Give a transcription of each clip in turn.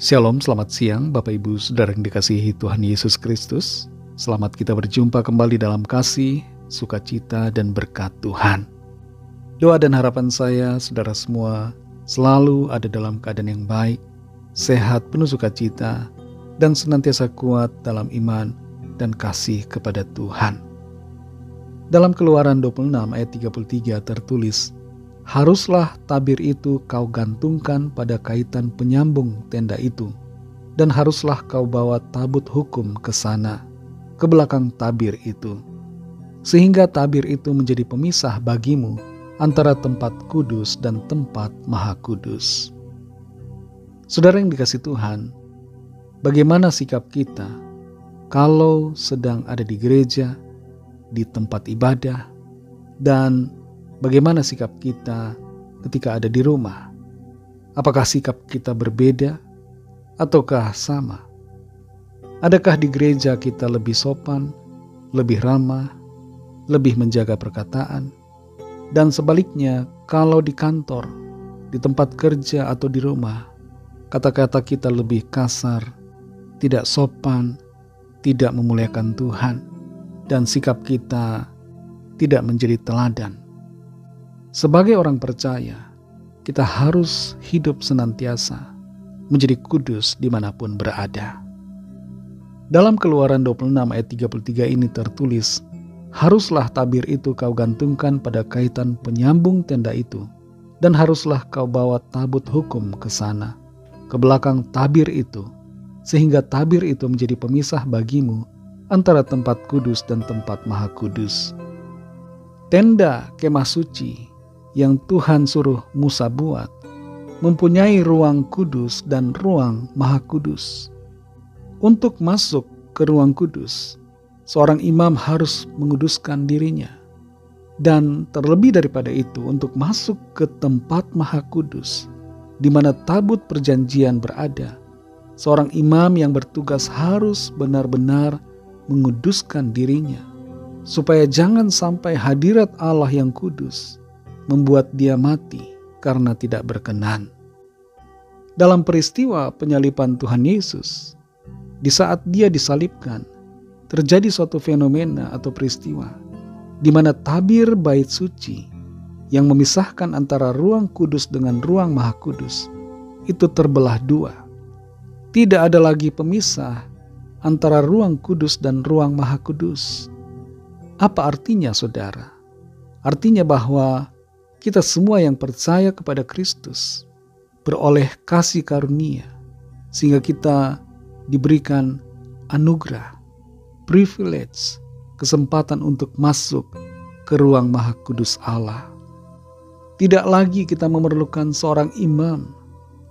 Shalom, selamat siang Bapak Ibu Saudara yang dikasihi Tuhan Yesus Kristus. Selamat kita berjumpa kembali dalam kasih, sukacita, dan berkat Tuhan. Doa dan harapan saya, saudara semua, selalu ada dalam keadaan yang baik, sehat, penuh sukacita, dan senantiasa kuat dalam iman dan kasih kepada Tuhan. Dalam Keluaran 26 ayat 33 tertulis, haruslah tabir itu kau gantungkan pada kaitan penyambung tenda itu, dan haruslah kau bawa tabut hukum ke sana, ke belakang tabir itu, sehingga tabir itu menjadi pemisah bagimu antara tempat kudus dan tempat maha kudus. Saudara yang dikasihi Tuhan, bagaimana sikap kita kalau sedang ada di gereja, di tempat ibadah, dan bagaimana sikap kita ketika ada di rumah? Apakah sikap kita berbeda ataukah sama? Adakah di gereja kita lebih sopan, lebih ramah, lebih menjaga perkataan? Dan sebaliknya, kalau di kantor, di tempat kerja atau di rumah, kata-kata kita lebih kasar, tidak sopan, tidak memuliakan Tuhan, dan sikap kita tidak menjadi teladan. Sebagai orang percaya, kita harus hidup senantiasa menjadi kudus dimanapun berada. Dalam Keluaran 26 ayat 33 ini tertulis, haruslah tabir itu kau gantungkan pada kaitan penyambung tenda itu, dan haruslah kau bawa tabut hukum ke sana, ke belakang tabir itu, sehingga tabir itu menjadi pemisah bagimu antara tempat kudus dan tempat maha kudus. Tenda kemah suci yang Tuhan suruh Musa buat mempunyai ruang kudus dan ruang maha kudus. Untuk masuk ke ruang kudus, seorang imam harus menguduskan dirinya. Dan terlebih daripada itu, untuk masuk ke tempat maha kudus, di mana tabut perjanjian berada, seorang imam yang bertugas harus benar-benar menguduskan dirinya, supaya jangan sampai hadirat Allah yang kudus membuat dia mati karena tidak berkenan. Dalam peristiwa penyaliban Tuhan Yesus, di saat dia disalibkan, terjadi suatu fenomena atau peristiwa di mana tabir bait suci yang memisahkan antara ruang kudus dengan ruang maha kudus itu terbelah dua. Tidak ada lagi pemisah antara ruang kudus dan ruang maha kudus. Apa artinya, saudara? Artinya bahwa kita semua yang percaya kepada Kristus beroleh kasih karunia, sehingga kita diberikan anugerah, privilege, kesempatan untuk masuk ke ruang maha kudus Allah. Tidak lagi kita memerlukan seorang imam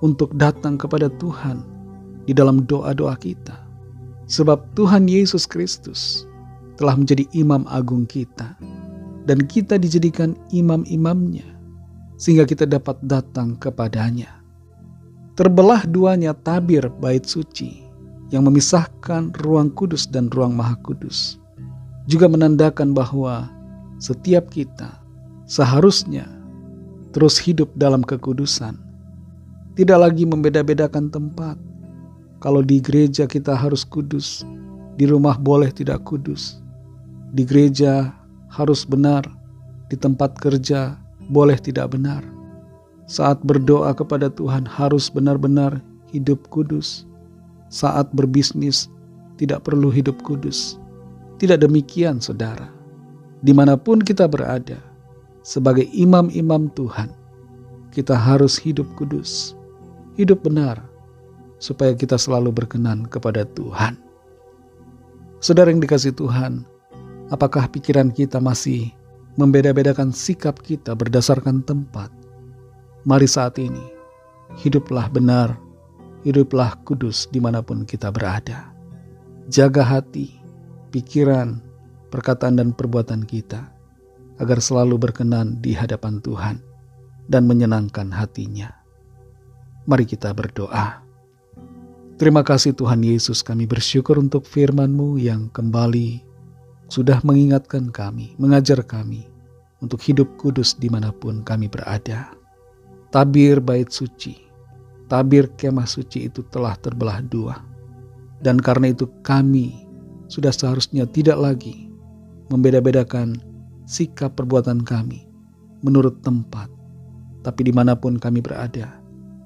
untuk datang kepada Tuhan di dalam doa-doa kita, sebab Tuhan Yesus Kristus telah menjadi imam agung kita, dan kita dijadikan imam-imamnya, sehingga kita dapat datang kepadanya. Terbelah duanya tabir bait suci yang memisahkan ruang kudus dan ruang maha kudus, juga menandakan bahwa setiap kita seharusnya terus hidup dalam kekudusan. Tidak lagi membeda-bedakan tempat. Kalau di gereja kita harus kudus, di rumah boleh tidak kudus. Di gereja harus benar, di tempat kerja boleh tidak benar. Saat berdoa kepada Tuhan harus benar-benar hidup kudus. Saat berbisnis tidak perlu hidup kudus. Tidak demikian, saudara. Dimanapun kita berada, sebagai imam-imam Tuhan, kita harus hidup kudus, hidup benar, supaya kita selalu berkenan kepada Tuhan. Saudara yang dikasihi Tuhan, apakah pikiran kita masih membeda-bedakan sikap kita berdasarkan tempat? Mari saat ini, hiduplah benar, hiduplah kudus dimanapun kita berada. Jaga hati, pikiran, perkataan dan perbuatan kita, agar selalu berkenan di hadapan Tuhan dan menyenangkan hatinya. Mari kita berdoa. Terima kasih Tuhan Yesus, kami bersyukur untuk firman-Mu yang kembali sudah mengingatkan kami, mengajar kami untuk hidup kudus dimanapun kami berada. Tabir bait suci tabir kemah suci itu telah terbelah dua. Dan karena itu kami sudah seharusnya tidak lagi membeda-bedakan sikap perbuatan kami menurut tempat, tapi dimanapun kami berada,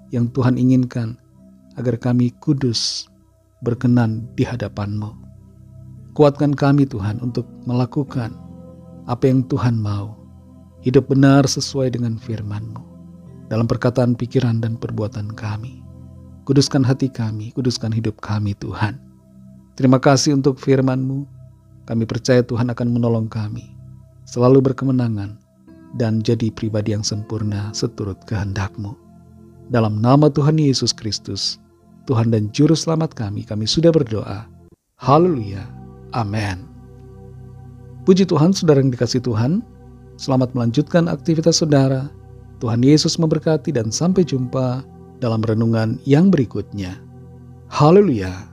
yang Tuhan inginkan agar kami kudus berkenan di hadapan-Mu. Kuatkan kami Tuhan untuk melakukan apa yang Tuhan mau, hidup benar sesuai dengan firman-Mu dalam perkataan, pikiran, dan perbuatan kami. Kuduskan hati kami, kuduskan hidup kami Tuhan. Terima kasih untuk firman-Mu. Kami percaya Tuhan akan menolong kami selalu berkemenangan dan jadi pribadi yang sempurna seturut kehendak-Mu. Dalam nama Tuhan Yesus Kristus, Tuhan dan Juru Selamat kami sudah berdoa. Haleluya. Amin. Puji Tuhan, saudara yang dikasihi Tuhan. Selamat melanjutkan aktivitas saudara. Tuhan Yesus memberkati dan sampai jumpa dalam renungan yang berikutnya. Haleluya.